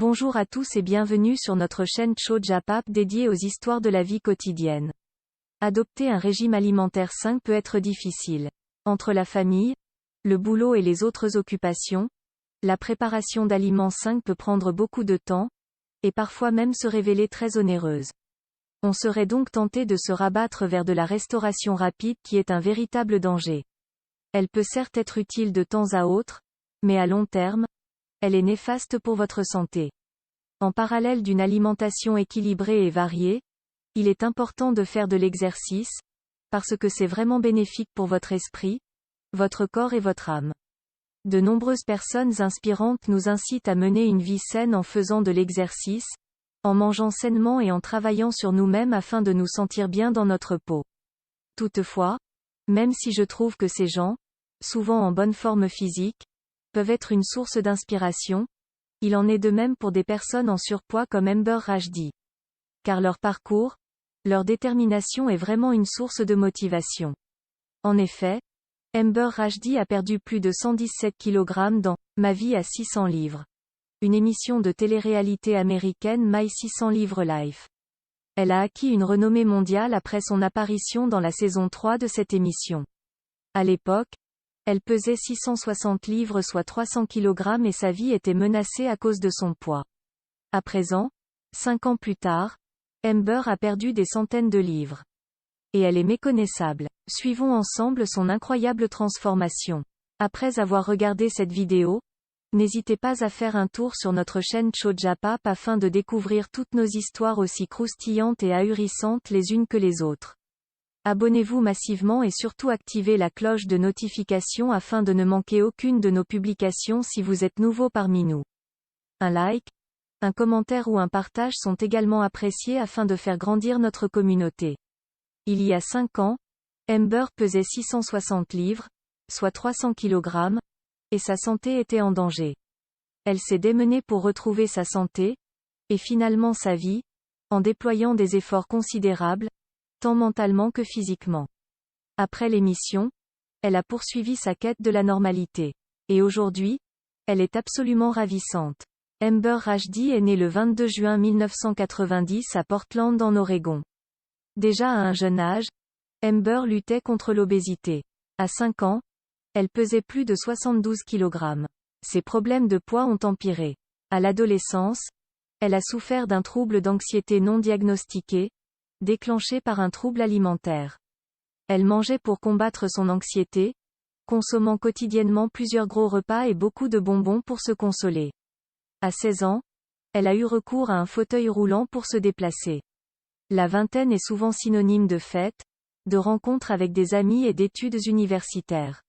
Bonjour à tous et bienvenue sur notre chaîne Chojapap dédiée aux histoires de la vie quotidienne. Adopter un régime alimentaire sain peut être difficile. Entre la famille, le boulot et les autres occupations, la préparation d'aliments sains peut prendre beaucoup de temps, et parfois même se révéler très onéreuse. On serait donc tenté de se rabattre vers de la restauration rapide qui est un véritable danger. Elle peut certes être utile de temps à autre, mais à long terme, elle est néfaste pour votre santé. En parallèle d'une alimentation équilibrée et variée, il est important de faire de l'exercice, parce que c'est vraiment bénéfique pour votre esprit, votre corps et votre âme. De nombreuses personnes inspirantes nous incitent à mener une vie saine en faisant de l'exercice, en mangeant sainement et en travaillant sur nous-mêmes afin de nous sentir bien dans notre peau. Toutefois, même si je trouve que ces gens, souvent en bonne forme physique, peuvent être une source d'inspiration, il en est de même pour des personnes en surpoids comme Amber Rajdi. Car leur parcours, leur détermination est vraiment une source de motivation. En effet, Amber Rajdi a perdu plus de 117 kg dans « Ma vie à 600 livres », une émission de télé-réalité américaine My 600 Livres Life. Elle a acquis une renommée mondiale après son apparition dans la saison 3 de cette émission. À l'époque, elle pesait 660 livres soit 300 kg et sa vie était menacée à cause de son poids. À présent, 5 ans plus tard, Amber a perdu des centaines de livres. Et elle est méconnaissable. Suivons ensemble son incroyable transformation. Après avoir regardé cette vidéo, n'hésitez pas à faire un tour sur notre chaîne Chojapap afin de découvrir toutes nos histoires aussi croustillantes et ahurissantes les unes que les autres. Abonnez-vous massivement et surtout activez la cloche de notification afin de ne manquer aucune de nos publications si vous êtes nouveau parmi nous. Un like, un commentaire ou un partage sont également appréciés afin de faire grandir notre communauté. Il y a 5 ans, Amber pesait 660 livres, soit 300 kg, et sa santé était en danger. Elle s'est démenée pour retrouver sa santé, et finalement sa vie, en déployant des efforts considérables, tant mentalement que physiquement. Après l'émission, elle a poursuivi sa quête de la normalité. Et aujourd'hui, elle est absolument ravissante. Amber Rajdi est née le 22 juin 1990 à Portland en Oregon. Déjà à un jeune âge, Amber luttait contre l'obésité. À 5 ans, elle pesait plus de 72 kg. Ses problèmes de poids ont empiré. À l'adolescence, elle a souffert d'un trouble d'anxiété non diagnostiqué, déclenché par un trouble alimentaire. Elle mangeait pour combattre son anxiété, consommant quotidiennement plusieurs gros repas et beaucoup de bonbons pour se consoler. À 16 ans, elle a eu recours à un fauteuil roulant pour se déplacer. La vingtaine est souvent synonyme de fête, de rencontres avec des amis et d'études universitaires.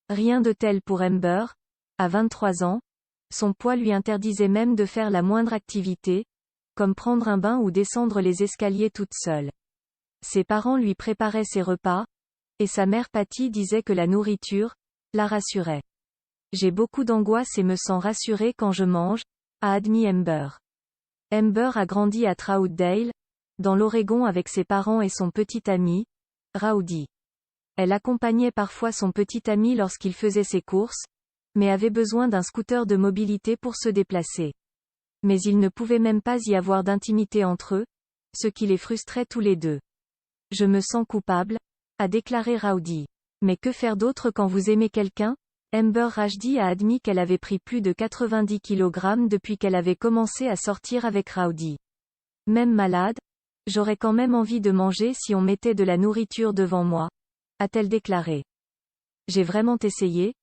Rien de tel pour Amber. À 23 ans, son poids lui interdisait même de faire la moindre activité, comme prendre un bain ou descendre les escaliers toute seule. Ses parents lui préparaient ses repas, et sa mère Patty disait que la nourriture la rassurait. J'ai beaucoup d'angoisse et me sens rassurée quand je mange, a admis Amber. Amber a grandi à Troutdale, dans l'Oregon avec ses parents et son petit ami, Rowdy. Elle accompagnait parfois son petit ami lorsqu'il faisait ses courses, mais avait besoin d'un scooter de mobilité pour se déplacer. Mais ils ne pouvaient même pas y avoir d'intimité entre eux, ce qui les frustrait tous les deux. Je me sens coupable, a déclaré Rowdy. Mais que faire d'autre quand vous aimez quelqu'un? Amber Rajdi a admis qu'elle avait pris plus de 90 kg depuis qu'elle avait commencé à sortir avec Rowdy. Même malade, j'aurais quand même envie de manger si on mettait de la nourriture devant moi, a-t-elle déclaré. J'ai vraiment essayé,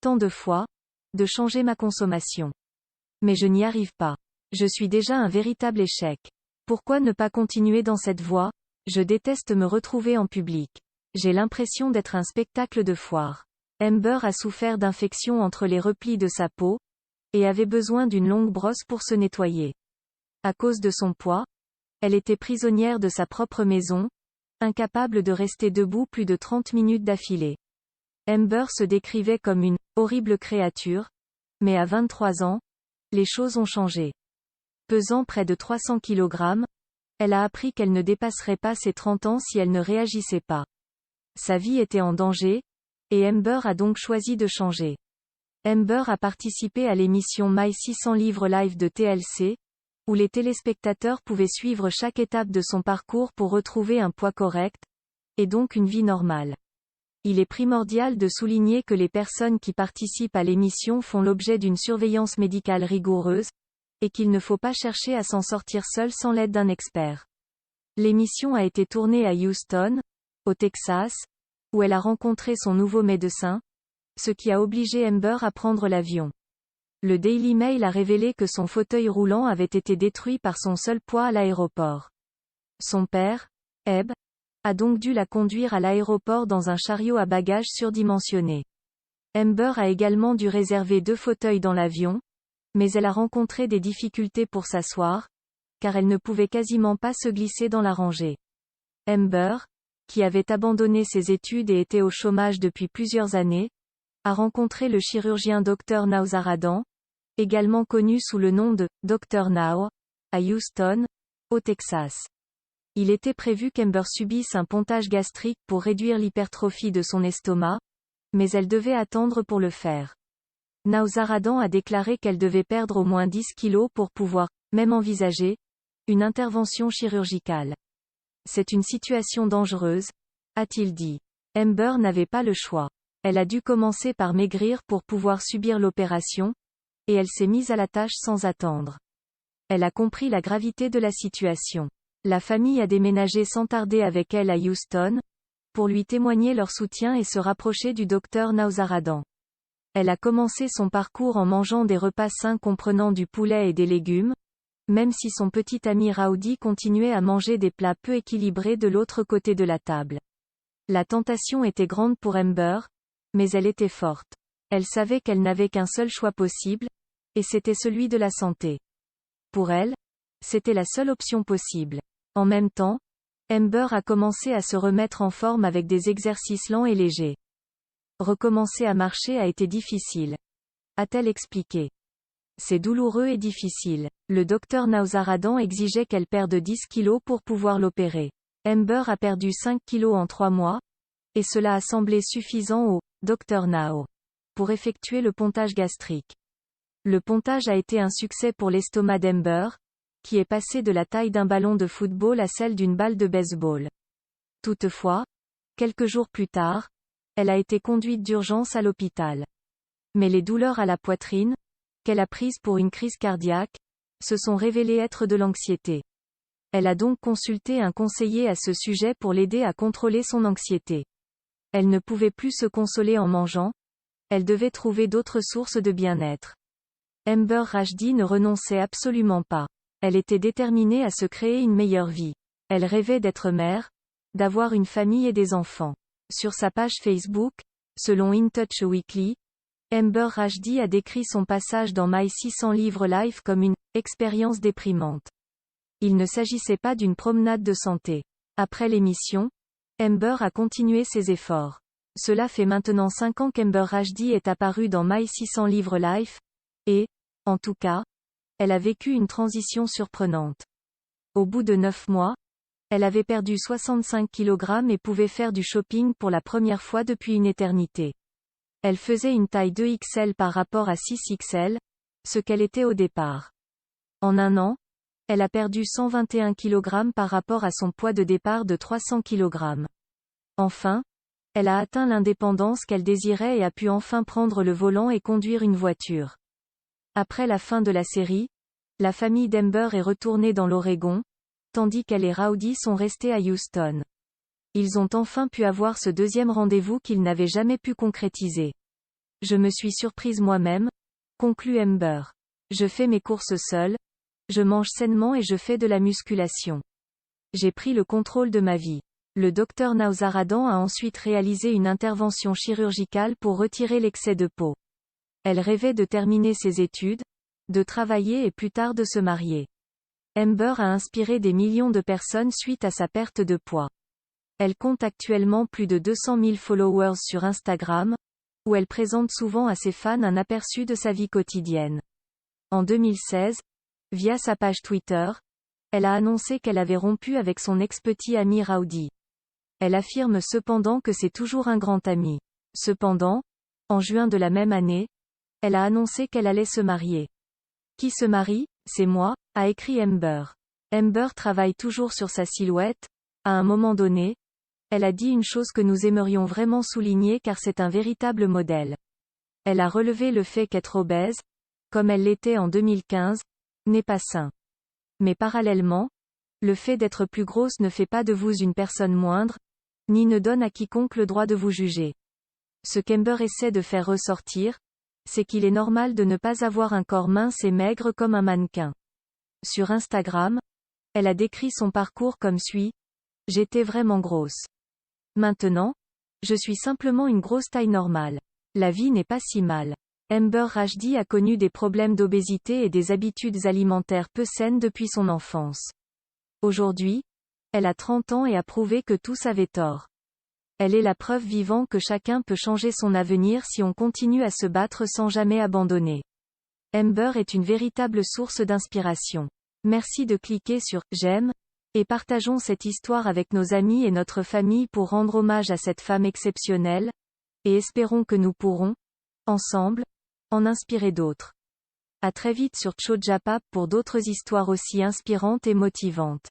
tant de fois, de changer ma consommation. Mais je n'y arrive pas. Je suis déjà un véritable échec. Pourquoi ne pas continuer dans cette voie? Je déteste me retrouver en public. J'ai l'impression d'être un spectacle de foire. Amber a souffert d'infections entre les replis de sa peau, et avait besoin d'une longue brosse pour se nettoyer. À cause de son poids, elle était prisonnière de sa propre maison, incapable de rester debout plus de 30 minutes d'affilée. Amber se décrivait comme une « horrible créature », mais à 23 ans, les choses ont changé. Pesant près de 300 kg, elle a appris qu'elle ne dépasserait pas ses 30 ans si elle ne réagissait pas. Sa vie était en danger, et Amber a donc choisi de changer. Amber a participé à l'émission My 600 livres live de TLC, où les téléspectateurs pouvaient suivre chaque étape de son parcours pour retrouver un poids correct, et donc une vie normale. Il est primordial de souligner que les personnes qui participent à l'émission font l'objet d'une surveillance médicale rigoureuse, et qu'il ne faut pas chercher à s'en sortir seul sans l'aide d'un expert. L'émission a été tournée à Houston, au Texas, où elle a rencontré son nouveau médecin, ce qui a obligé Amber à prendre l'avion. Le Daily Mail a révélé que son fauteuil roulant avait été détruit par son seul poids à l'aéroport. Son père, Eb, a donc dû la conduire à l'aéroport dans un chariot à bagages surdimensionné. Amber a également dû réserver 2 fauteuils dans l'avion, mais elle a rencontré des difficultés pour s'asseoir, car elle ne pouvait quasiment pas se glisser dans la rangée. Amber, qui avait abandonné ses études et était au chômage depuis plusieurs années, a rencontré le chirurgien Dr Nausaradan, également connu sous le nom de Dr Now, à Houston, au Texas. Il était prévu qu'Amber subisse un pontage gastrique pour réduire l'hypertrophie de son estomac, mais elle devait attendre pour le faire. Nausaradan a déclaré qu'elle devait perdre au moins 10 kilos pour pouvoir, même envisager, une intervention chirurgicale. C'est une situation dangereuse, a-t-il dit. Amber n'avait pas le choix. Elle a dû commencer par maigrir pour pouvoir subir l'opération, et elle s'est mise à la tâche sans attendre. Elle a compris la gravité de la situation. La famille a déménagé sans tarder avec elle à Houston, pour lui témoigner leur soutien et se rapprocher du docteur Nausaradan. Elle a commencé son parcours en mangeant des repas sains comprenant du poulet et des légumes, même si son petit ami Rowdy continuait à manger des plats peu équilibrés de l'autre côté de la table. La tentation était grande pour Amber, mais elle était forte. Elle savait qu'elle n'avait qu'un seul choix possible, et c'était celui de la santé. Pour elle, c'était la seule option possible. En même temps, Amber a commencé à se remettre en forme avec des exercices lents et légers. Recommencer à marcher a été difficile, a-t-elle expliqué. C'est douloureux et difficile. Le docteur Nausaradan exigeait qu'elle perde 10 kilos pour pouvoir l'opérer. Amber a perdu 5 kilos en 3 mois, et cela a semblé suffisant au Dr Now pour effectuer le pontage gastrique. Le pontage a été un succès pour l'estomac d'Amber, qui est passé de la taille d'un ballon de football à celle d'une balle de baseball. Toutefois, quelques jours plus tard, elle a été conduite d'urgence à l'hôpital. Mais les douleurs à la poitrine, qu'elle a prises pour une crise cardiaque, se sont révélées être de l'anxiété. Elle a donc consulté un conseiller à ce sujet pour l'aider à contrôler son anxiété. Elle ne pouvait plus se consoler en mangeant, elle devait trouver d'autres sources de bien-être. Amber Rajdi ne renonçait absolument pas. Elle était déterminée à se créer une meilleure vie. Elle rêvait d'être mère, d'avoir une famille et des enfants. Sur sa page Facebook, selon In Touch Weekly, Amber Rajdi a décrit son passage dans My 600 livres live comme une expérience déprimante. Il ne s'agissait pas d'une promenade de santé. Après l'émission, Amber a continué ses efforts. Cela fait maintenant 5 ans qu'Amber Rajdi est apparue dans My 600 livres live, et, en tout cas, elle a vécu une transition surprenante. Au bout de 9 mois, elle avait perdu 65 kg et pouvait faire du shopping pour la première fois depuis une éternité. Elle faisait une taille 2XL par rapport à 6XL, ce qu'elle était au départ. En un an, elle a perdu 121 kg par rapport à son poids de départ de 300 kg. Enfin, elle a atteint l'indépendance qu'elle désirait et a pu enfin prendre le volant et conduire une voiture. Après la fin de la série, la famille d'Amber est retournée dans l'Oregon, tandis qu'elle et Rowdy sont restés à Houston. Ils ont enfin pu avoir ce deuxième rendez-vous qu'ils n'avaient jamais pu concrétiser. Je me suis surprise moi-même, conclut Amber. Je fais mes courses seule, je mange sainement et je fais de la musculation. J'ai pris le contrôle de ma vie. Le docteur Nausaradan a ensuite réalisé une intervention chirurgicale pour retirer l'excès de peau. Elle rêvait de terminer ses études, de travailler et plus tard de se marier. Amber a inspiré des millions de personnes suite à sa perte de poids. Elle compte actuellement plus de 200 000 followers sur Instagram, où elle présente souvent à ses fans un aperçu de sa vie quotidienne. En 2016, via sa page Twitter, elle a annoncé qu'elle avait rompu avec son ex-petit ami Rowdy. Elle affirme cependant que c'est toujours un grand ami. Cependant, en juin de la même année, Elle a annoncé qu'elle allait se marier. Qui se marie, c'est moi, a écrit Amber. Amber travaille toujours sur sa silhouette. À un moment donné, elle a dit une chose que nous aimerions vraiment souligner car c'est un véritable modèle. Elle a relevé le fait qu'être obèse, comme elle l'était en 2015, n'est pas sain. Mais parallèlement, le fait d'être plus grosse ne fait pas de vous une personne moindre, ni ne donne à quiconque le droit de vous juger. Ce qu'Amber essaie de faire ressortir, c'est qu'il est normal de ne pas avoir un corps mince et maigre comme un mannequin. Sur Instagram, elle a décrit son parcours comme suit. J'étais vraiment grosse. Maintenant, je suis simplement une grosse taille normale. La vie n'est pas si mal. Amber Rajdi a connu des problèmes d'obésité et des habitudes alimentaires peu saines depuis son enfance. Aujourd'hui, elle a 30 ans et a prouvé que tous avaient tort. Elle est la preuve vivante que chacun peut changer son avenir si on continue à se battre sans jamais abandonner. Amber est une véritable source d'inspiration. Merci de cliquer sur « J'aime » et partageons cette histoire avec nos amis et notre famille pour rendre hommage à cette femme exceptionnelle, et espérons que nous pourrons, ensemble, en inspirer d'autres. À très vite sur Chojapap pour d'autres histoires aussi inspirantes et motivantes.